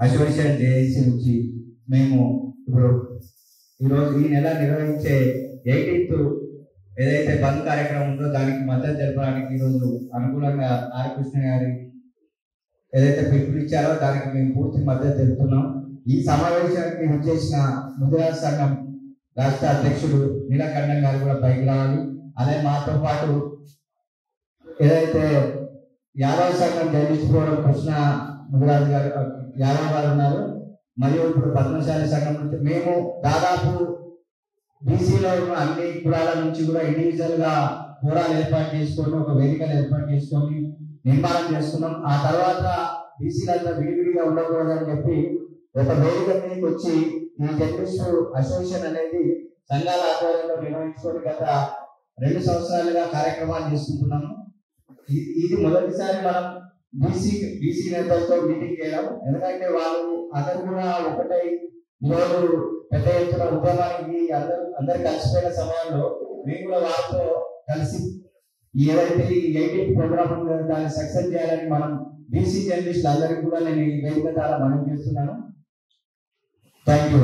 Association JAC నుంచి మేము ఇప్పుడు ఈరోజు ఈ నెల నిర్వహించే 18th ఏదైతే బంద్ కార్యక్రమం ఉందో దానికి మద్దతు తెలపడానికి ఈరోజు అనుకూలంగా ఆర్ కృష్ణ గారి ఏదైతే పిలుపునిచ్చారో దానికి మేము పూర్తి మద్దతు తెలుపుతున్నాం. ఈ సమావేశానికి వచ్చేసిన ముదిరాజ్ సంఘం రాష్ట్ర అధ్యక్షుడు నీలకంఠన్ గారు కూడా పైకి రావాలి. అదే మాతో పాటు ఏదైతే యాదవ్ సంఘం జయించుకోవడం కృష్ణ ముదిరాజు గారు యాదవ్ గారు ఉన్నారు. మరియు ఇప్పుడు పద్మశాలి సంఘం నుంచి మేము దాదాపు బీసీలో ఉన్న అన్ని కులాల నుంచి కూడా ఇండివిజువల్ గా ఫోరాలు ఏర్పాటు చేసుకొని ఒక వేదికలు ఏర్పాటు చేసుకొని నిర్మాణం చేసుకున్నాం. ఆ తర్వాత బీసీలంతా విడివిడిగా ఉండకూడదని చెప్పి ఒక వేదిక మీదకి వచ్చి ఈ జర్నలిస్ట్ అసోసియేషన్ అనేది సంఘాల ఆధ్వర్యంలో నిర్వహించుకొని గత 2 సంవత్సరాలుగా కార్యక్రమాలు చేసుకుంటున్నాము. ఇది మొదటిసారి మనం బీసీ నేతలతో మీటింగ్ చేయడం. ఎందుకంటే వాళ్ళు అందరూ కూడా ఒకటై ఈరోజు పెద్ద ఎత్తున ఉద్యమానికి అందరు కలిసిపోయిన సమయంలో మేము కూడా వాళ్ళతో కలిసి ఏదైతే ఈ 18th ప్రోగ్రామ్ ఉందో దాన్ని సక్సెస్ చేయాలని మనం బీసీ జర్నలిస్టులు అందరికీ కూడా నేను ఈ వేదిక ద్వారా మనం చేస్తున్నాను. Thank you.